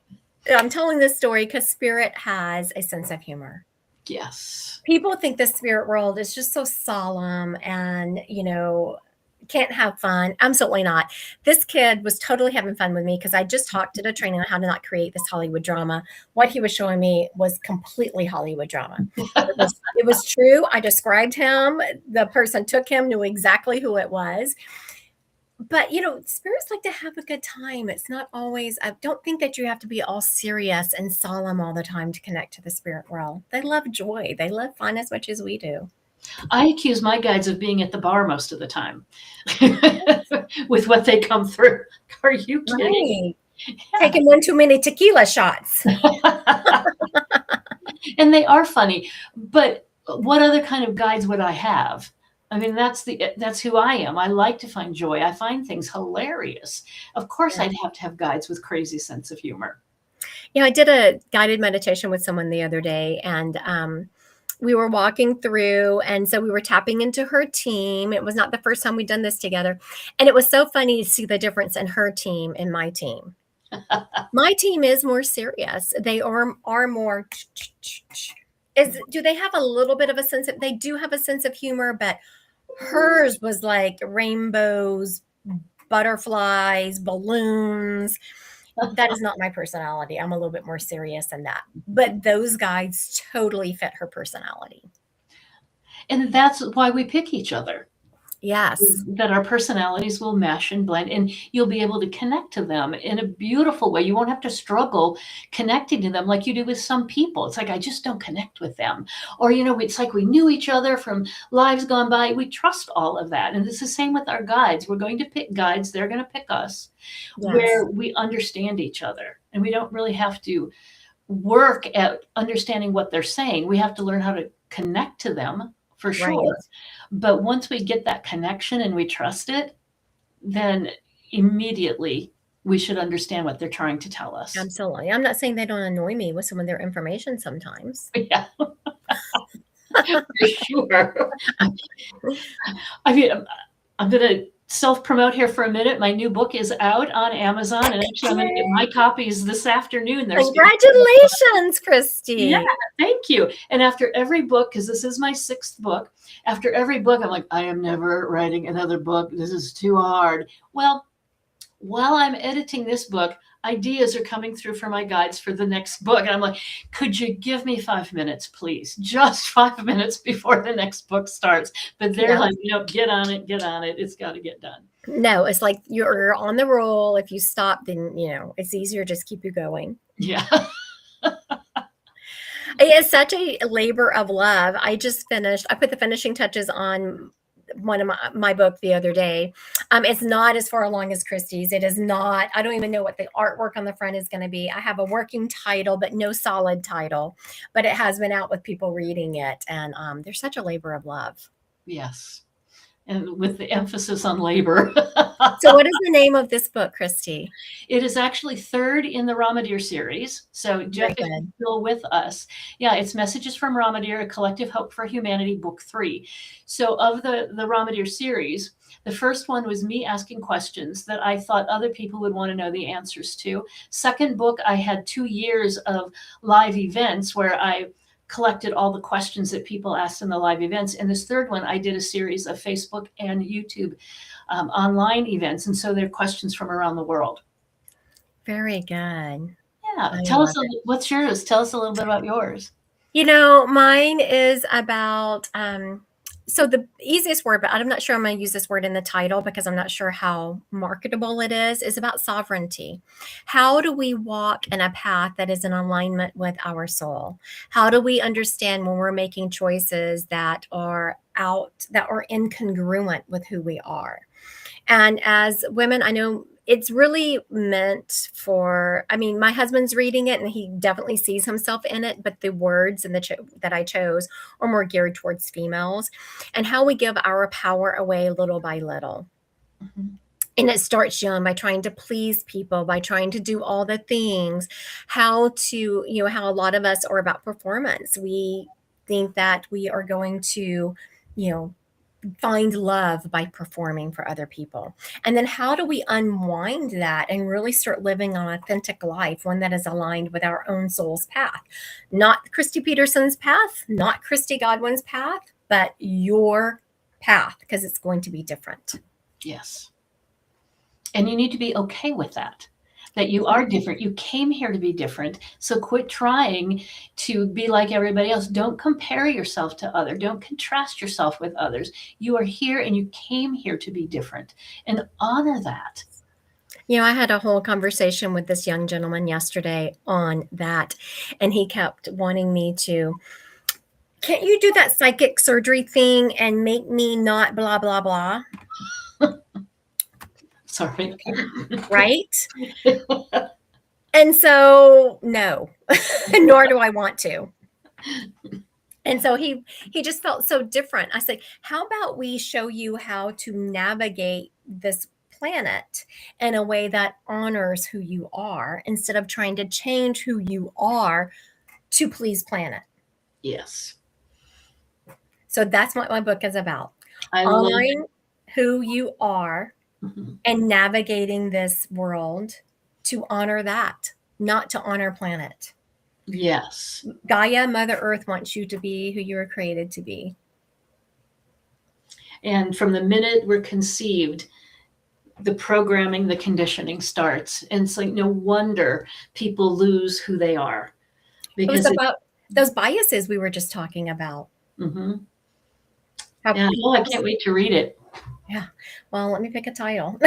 I'm telling this story because spirit has a sense of humor. Yes. People think the spirit world is just so solemn and, can't have fun. Absolutely not. This kid was totally having fun with me, because I just talked at a training on how to not create this Hollywood drama. What he was showing me was completely Hollywood drama. It was true. I described him. The person took him, knew exactly who it was. But, spirits like to have a good time. It's not always, I don't think that you have to be all serious and solemn all the time to connect to the spirit world. They love joy. They love fun as much as we do. I accuse my guides of being at the bar most of the time with what they come through. Are you kidding? Right. Yeah. Taking one too many tequila shots. And they are funny, but what other kind of guides would I have? I mean, that's who I am. I like to find joy. I find things hilarious. Of course, Yeah. I'd have to have guides with crazy sense of humor. I did a guided meditation with someone the other day, and we were walking through, and so we were tapping into her team. It was not the first time we'd done this together, and it was so funny to see the difference in her team and my team. My team is more serious. They are more. Do they have a little bit of a sense of? They do have a sense of humor, but hers was like rainbows, butterflies, balloons. That is not my personality. I'm a little bit more serious than that. But those guides totally fit her personality. And that's why we pick each other. Yes. That our personalities will mesh and blend, and you'll be able to connect to them in a beautiful way. You won't have to struggle connecting to them like you do with some people. It's like, I just don't connect with them. Or, it's like we knew each other from lives gone by. We trust all of that. And it's the same with our guides. We're going to pick guides. They're going to pick us Yes. where we understand each other. And we don't really have to work at understanding what they're saying. We have to learn how to connect to them for sure. Right. But once we get that connection and we trust it, then immediately we should understand what they're trying to tell us. Absolutely. I'm not saying they don't annoy me with some of their information sometimes. Yeah. For sure. I mean, I'm going to self-promote here for a minute. My new book is out on Amazon, and actually I'm going to get my copies this afternoon. Congratulations, Christy. Yeah, thank you. And after every book, because this is my 6th book, after every book, I'm like, I am never writing another book. This is too hard. Well, while I'm editing this book, ideas are coming through for my guides for the next book. And I'm like, could you give me 5 minutes, please? Just 5 minutes before the next book starts. But they're like, get on it, get on it. It's got to get done. No, it's like you're on the roll. If you stop, then, it's easier. Just keep you going. Yeah. It's such a labor of love. I put the finishing touches on one of my book the other day. It's not as far along as Christie's. It is not. I don't even know what the artwork on the front is going to be. I have a working title, but no solid title. But it has been out with people reading it, and there's such a labor of love. Yes. And with the emphasis on labor. So what is the name of this book, Christy? It is actually 3rd in the Ramadir series. So Jeff is still with us. Yeah, it's Messages from Ramadir, A Collective Hope for Humanity, Book 3. So of the Ramadir series, the first one was me asking questions that I thought other people would want to know the answers to. Second book, I had 2 years of live events where I collected all the questions that people asked in the live events. And this third one, I did a series of Facebook and YouTube online events. And so they're questions from around the world. Very good. Yeah. Tell us, what's yours? Tell us a little bit about yours. Mine is about, so the easiest word, but I'm not sure I'm going to use this word in the title because I'm not sure how marketable it is about sovereignty. How do we walk in a path that is in alignment with our soul? How do we understand when we're making choices that are incongruent with who we are? And as women, I know it's really meant for, my husband's reading it and he definitely sees himself in it, but the words and that I chose are more geared towards females and how we give our power away little by little. Mm-hmm. And it starts young by trying to please people, by trying to do all the things, how a lot of us are about performance. We think that we are going to, find love by performing for other people. And then how do we unwind that and really start living an authentic life, one that is aligned with our own soul's path? Not Christy Peterson's path, not Christy Godwin's path, but your path, because it's going to be different. Yes. And you need to be okay with that you are different. You came here to be different. So quit trying to be like everybody else. Don't compare yourself to others. Don't contrast yourself with others. You are here and you came here to be different, and honor that. I had a whole conversation with this young gentleman yesterday on that, and he kept wanting me to, can't you do that psychic surgery thing and make me not blah, blah, blah? Sorry. Right? And so, no, nor do I want to. And so he just felt so different. I said, "How about we show you how to navigate this planet in a way that honors who you are instead of trying to change who you are to please planet." Yes. So that's what my book is about. I love it. Honoring who you are Mhm. and navigating this world to honor that, not to honor planet. Yes. Gaia, Mother Earth wants you to be who you were created to be. And from the minute we're conceived, the programming, the conditioning starts. And it's like no wonder people lose who they are It was because about those biases we were just talking about. Mhm. How Yeah. Oh, I people, can't wait to read it. yeah. Well, let me pick a title.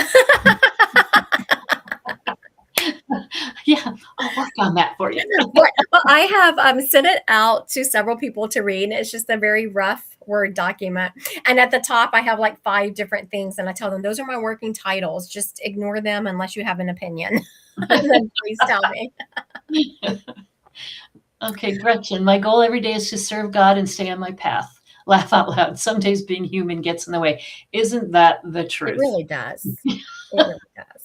Yeah, I'll work on that for you. Well, I have sent it out to several people to read. It's just a very rough Word document. And at the top, I have like 5 different things. And I tell them, those are my working titles. Just ignore them unless you have an opinion. And then please tell me. Okay, Gretchen, my goal every day is to serve God and stay on my path. Laugh out loud. Some days being human gets in the way. Isn't that the It truth? really does. It really does.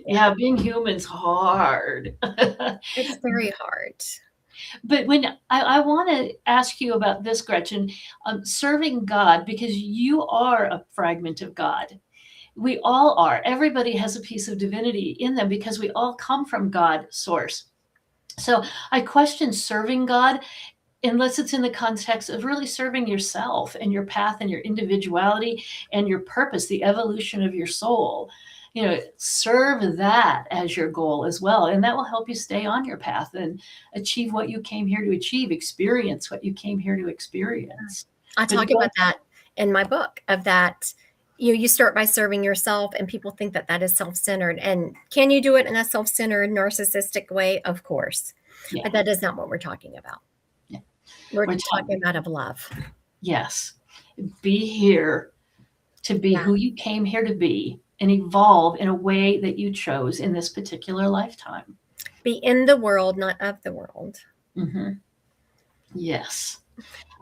Yeah, being human's hard. It's very hard. But when I want to ask you about this, Gretchen, serving God, because you are a fragment of God. We all are. Everybody has a piece of divinity in them because we all come from God source. So I question serving God unless it's in the context of really serving yourself and your path and your individuality and your purpose, the evolution of your soul. Serve that as your goal as well. And that will help you stay on your path and achieve what you came here to achieve, experience what you came here to experience. I But talk about that in my book of that you start by serving yourself and people think that that is self-centered. And can you do it in a self-centered narcissistic way? Of course. yeah, But that is not what we're talking about. yeah. We're We're talking talking, about of love. yes, be here to be Yeah. who you came here to be and evolve in a way that you chose in this particular lifetime. Be in the world, not of the world. Mm-hmm. Yes.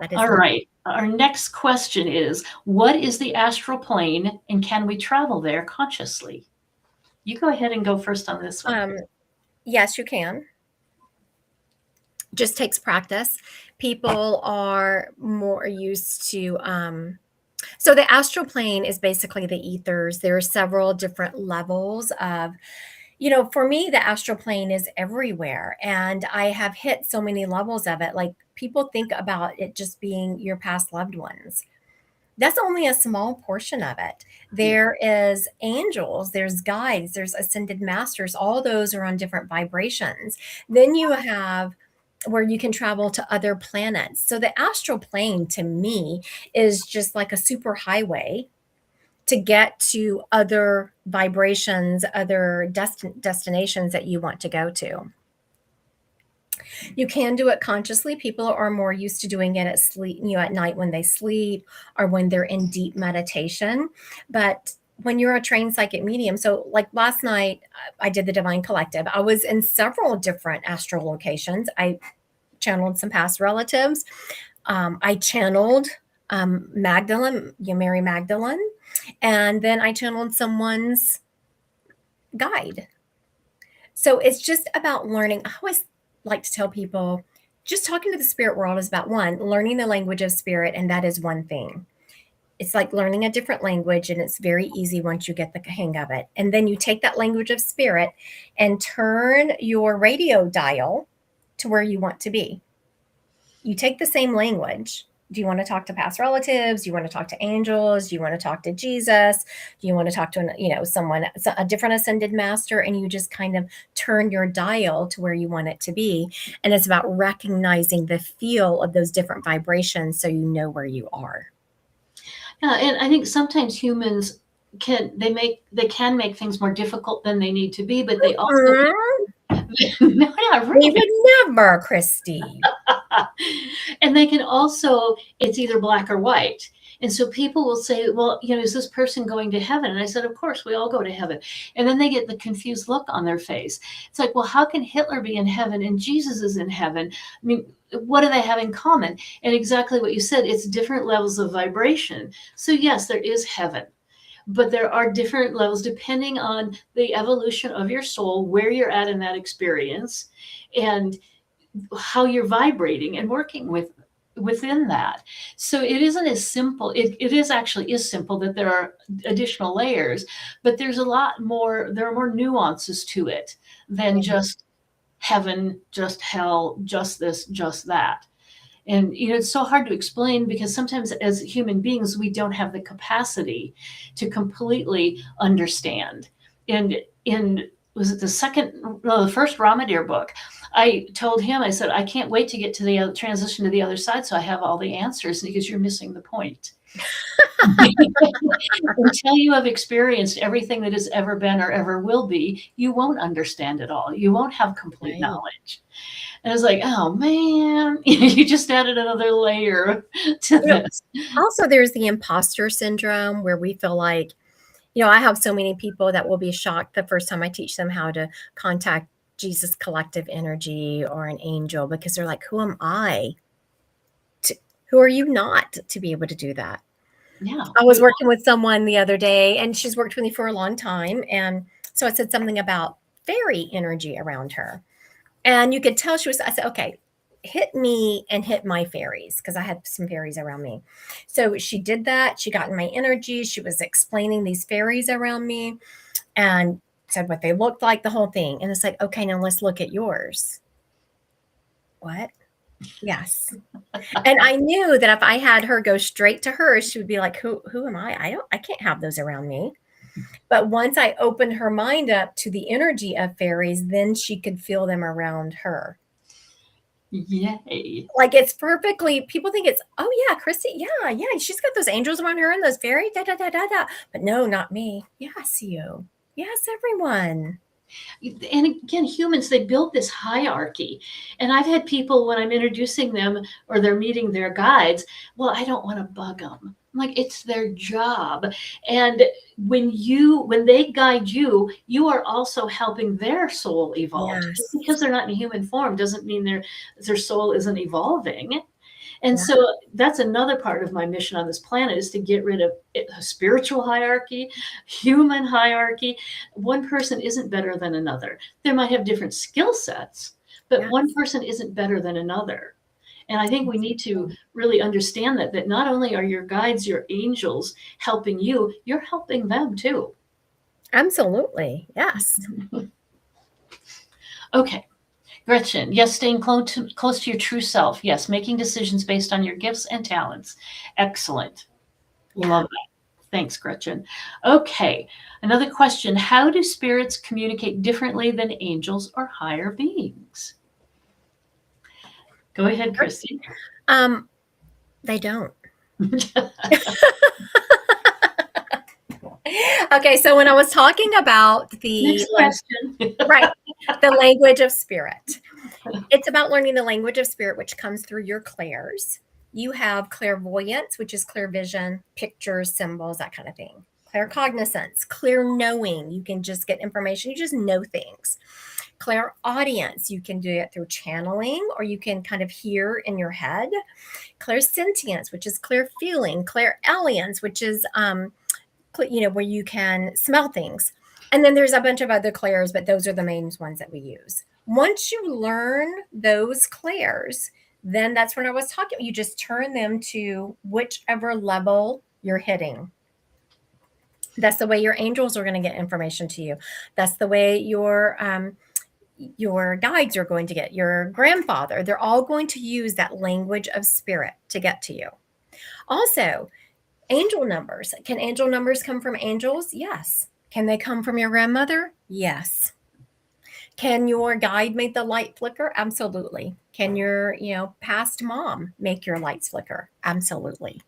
That is All love. right. Our next question is, what is the astral plane and can we travel there consciously? You go ahead and go first on this one. Yes, you can. Just takes practice. People are more used to so the astral plane is basically the ethers. There are several different levels of, for me, the astral plane is everywhere. And I have hit so many levels of it. Like people think about it just being your past loved ones. That's only a small portion of it. Yeah. There is angels, there's guides, there's ascended masters. All those are on different vibrations. Then you have where you can travel to other planets. So the astral plane to me is just like a super highway to get to other vibrations, other destinations that you want to go to. You can do it consciously. People are more used to doing it at sleep, at night when they sleep or when they're in deep meditation. But when you're a trained psychic medium, so like last night, I did the Divine Collective. I was in several different astral locations. I channeled some past relatives. I channeled Magdalene, Mary Magdalene, and then I channeled someone's guide. So it's just about learning. I always like to tell people just talking to the spirit world is about one, learning the language of spirit, and that is one thing. It's like learning a different language, and it's very easy once you get the hang of it. And then you take that language of spirit and turn your radio dial to where you want to be. You take the same language. Do you want to talk to past relatives? Do you want to talk to angels? Do you want to talk to Jesus? Do you want to talk to someone, a different ascended master? And you just kind of turn your dial to where you want it to be. And it's about recognizing the feel of those different vibrations so you know where you are. Yeah, and I think sometimes humans can make things more difficult than they need to be, but they also no, not We really. would never, Christy. And they can also, it's either black or white. And so people will say, well, is this person going to heaven? And I said, of course, we all go to heaven. And then they get the confused look on their face. It's like, well, how can Hitler be in heaven and Jesus is in heaven? I mean, what do they have in common? And exactly what you said, it's different levels of vibration. So yes, there is heaven, but there are different levels depending on the evolution of your soul, where you're at in that experience, and how you're vibrating and working within that. So it isn't as simple. It is actually is simple that there are additional layers, but there's a lot more, there are more nuances to it than just heaven, just hell, just this, just that. And it's so hard to explain because sometimes as human beings, we don't have the capacity to completely understand. And in was it the first Ramadir book, I told him, I said, I can't wait to get to the transition to the other side so I have all the answers, because you're missing the point. Until you have experienced everything that has ever been or ever will be, you won't understand it all. You won't have complete knowledge. And I was like, oh man, you just added another layer to this. Also, there's the imposter syndrome where we feel like, I have so many people that will be shocked the first time I teach them how to contact Jesus collective energy or an angel, because they're like, who am I? Who are you not to be able to do that? Yeah. I was working with someone the other day, and she's worked with me for a long time. And so I said something about fairy energy around her. And you could tell I said, okay, hit me and hit my fairies, because I had some fairies around me. So she did that. She got in my energy. She was explaining these fairies around me and said what they looked like, the whole thing. And it's like, okay, now let's look at yours. What? Yes. And I knew that if I had her go straight to her, she would be like, who am I? I can't have those around me. But once I opened her mind up to the energy of fairies, then she could feel them around her. Yay. Like, it's perfectly, people think it's, oh yeah, Christy, yeah, she's got those angels around her and those fairies, da, da, da, da, da. But no, not me. Yes, you. Yes, everyone. And again, humans, they build this hierarchy. And I've had people, when I'm introducing them or they're meeting their guides, well, I don't want to bug them. I'm like, it's their job. And when they guide you, you are also helping their soul evolve. Yes. Just because they're not in human form doesn't mean their soul isn't evolving. And Yeah. so that's another part of my mission on this planet, is to get rid of spiritual hierarchy, human hierarchy. One person isn't better than another. They might have different skill sets, but Yes. one person isn't better than another. And I think we need to really understand that not only are your guides, your angels helping you, you're helping them too. Absolutely. Yes. Okay. Gretchen, yes, staying close to your true self. Yes, making decisions based on your gifts and talents. Excellent. Yeah. Love that. Thanks, Gretchen. Okay, another question. How do spirits communicate differently than angels or higher beings? Go ahead, Christy. They don't. Okay, so when I was talking about Next question. right, the language of spirit, it's about learning the language of spirit, which comes through your clairs. You have clairvoyance, which is clear vision, pictures, symbols, that kind of thing. Claircognizance, clear knowing. You can just get information. You just know things. Clairaudience, you can do it through channeling, or you can kind of hear in your head. Clairsentience, which is clear feeling. Clairalience, which is where you can smell things. And then there's a bunch of other clairs, but those are the main ones that we use. Once you learn those clairs, then that's when I was talking. You just turn them to whichever level you're hitting. That's the way your angels are going to get information to you. That's the way your guides are going to get, your grandfather. They're all going to use that language of spirit to get to you. Also, angel numbers. Can angel numbers come from angels? Yes. Can they come from your grandmother? Yes. Can your guide make the light flicker? Absolutely. Can your, past mom make your lights flicker? Absolutely.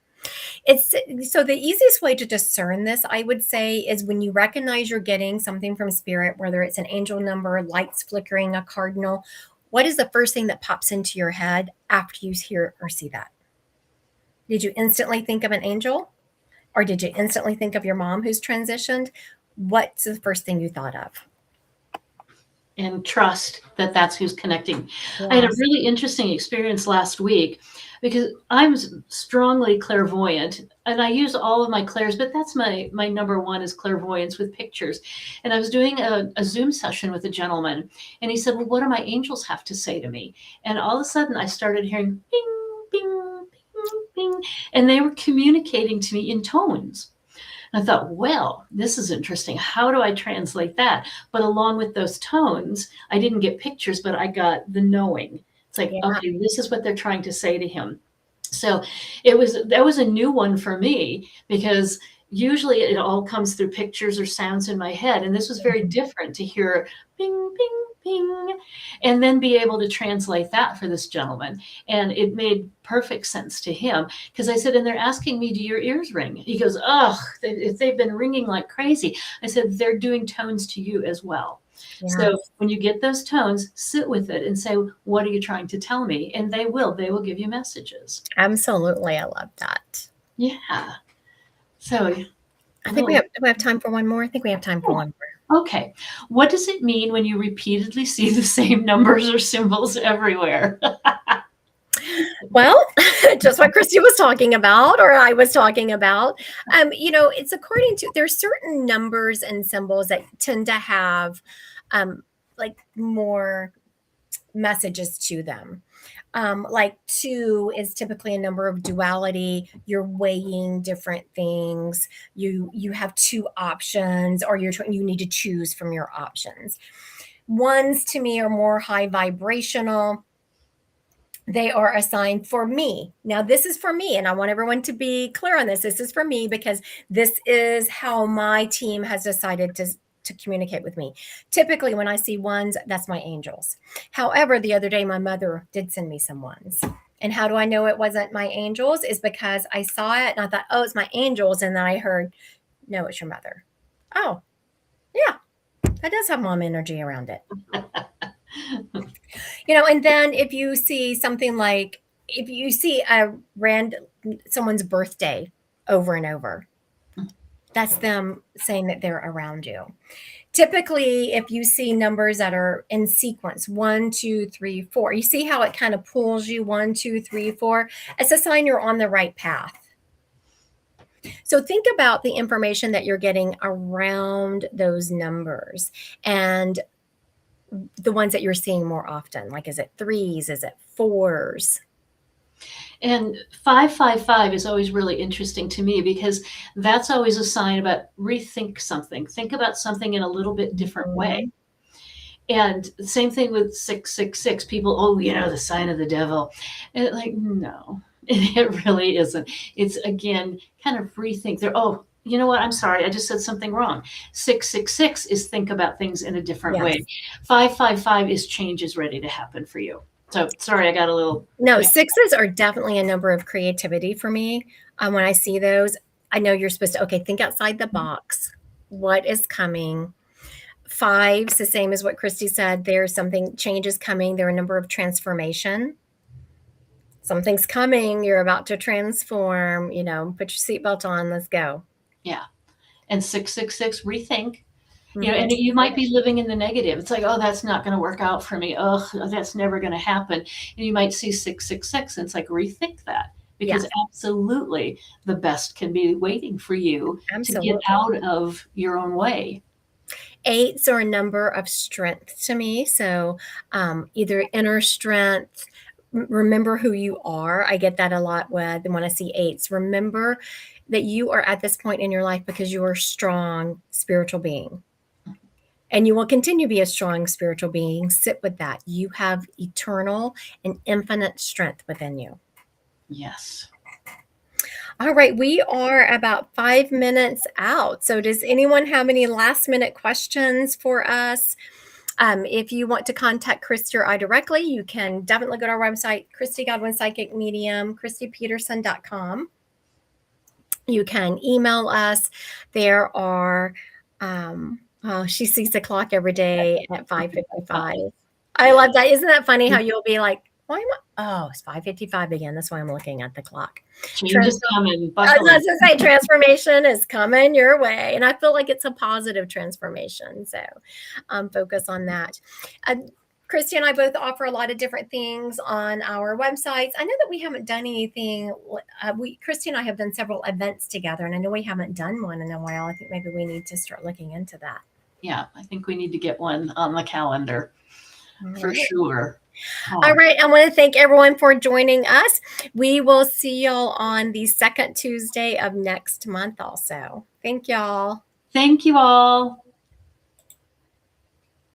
So the easiest way to discern this, I would say, is when you recognize you're getting something from spirit, whether it's an angel number, lights flickering, a cardinal. What is the first thing that pops into your head after you hear or see that? Did you instantly think of an angel? Or did you instantly think of your mom who's transitioned? What's the first thing you thought of? And trust that that's who's connecting. I had a Yes. really interesting experience last week because I'm strongly clairvoyant and I use all of my clairs, but that's my number one is clairvoyance with pictures. And I was doing a Zoom session with a gentleman and he said, well, what do my angels have to say to me? And all of a sudden I started hearing bing, bing, bing, bing, and they were communicating to me in tones. I thought, well, this is interesting. How do I translate that? But along with those tones, I didn't get pictures, but I got the knowing. It's like, Yeah. okay, this is what they're trying to say to him. So that was a new one for me because usually it all comes through pictures or sounds in my head. And this was very different to hear bing, bing, bing, and then be able to translate that for this gentleman. And it made perfect sense to him because I said, and they're asking me, do your ears ring? He goes, oh, they've been ringing like crazy. I said, they're doing tones to you as well. Yeah. So when you get those tones, sit with it and say, what are you trying to tell me? And they will give you messages. Absolutely. I love that. Yeah. So I think little, we have time for one more. I think we have time for one more. okay. What does it mean when you repeatedly see the same numbers or symbols everywhere? Well, just what Christy was talking about, or I was talking about. It's according to there's certain numbers and symbols that tend to have like more messages to them. Like two is typically a number of duality. You're weighing different things. You have two options, or you need to choose from your options. Ones to me are more high vibrational. They are assigned for me. Now, this is for me, and I want everyone to be clear on this. This is for me because this is how my team has decided to communicate with me. Typically, when I see ones, that's my angels. However, the other day, my mother did send me some ones. And how do I know it wasn't my angels? Is because I saw it and I thought, oh, it's my angels. And then I heard, no, it's your mother. Oh, yeah, that does have mom energy around it. And then if you see something like, if you see a random someone's birthday over and over, that's them saying that they're around you. Typically, if you see numbers that are in sequence 1, 2, 3, 4, you see how it kind of pulls you 1, 2, 3, 4. It's a sign you're on the right path. So think about the information that you're getting around those numbers and the ones that you're seeing more often. Like, is it threes? Is it fours? And 555 is always really interesting to me because that's always a sign about rethink something. Think about something in a little bit different way. Mhm. And same thing with 666. People, oh, the sign of the devil. And like, no, it really isn't. It's again kind of rethink there. Oh, you know what? I'm sorry. I just said something wrong. 666 is think about things in a different way. Yes. 555 is change is ready to happen for you. So sorry, I got a little. No, sixes are definitely a number of creativity for me. When I see those, I know you're supposed to, okay, think outside the box. What is coming? Fives, the same as what Christy said. There's something, change is coming. There are a number of transformation. Something's coming. You're about to transform. Put your seatbelt on. Let's go. Yeah. And 666, rethink. Mm-hmm. And you might be living in the negative. It's like, oh, that's not going to work out for me. Oh, that's never going to happen. And you might see 666, and it's like, rethink that. Because absolutely the best can be waiting for you to get out of your own way. Eights are a number of strength to me. So either inner strength, remember who you are. I get that a lot when I see eights. Remember that you are at this point in your life because you are a strong spiritual being. And you will continue to be a strong spiritual being. Sit with that. You have eternal and infinite strength within you. Yes. All right. We are about 5 minutes out. So does anyone have any last minute questions for us? If you want to contact Christy or I directly, you can definitely go to our website, Christy Godwin Psychic Medium, ChristyPeterson.com. You can email us. There are, she sees the clock every day at 5:55. I love that. Isn't that funny how you'll be like, Why am oh, it's 5:55 again. That's why I'm looking at the clock. Change is coming. I Buckle was in. going to say transformation is coming your way. And I feel like it's a positive transformation. So focus on that. Christy and I both offer a lot of different things on our websites. I know that we haven't done anything. Christy and I have done several events together, and I know we haven't done one in a while. I think maybe we need to start looking into that. Yeah, I think we need to get one on the calendar for sure. All right. I want to thank everyone for joining us. We will see y'all on the second Tuesday of next month also. Thank y'all. Thank you all.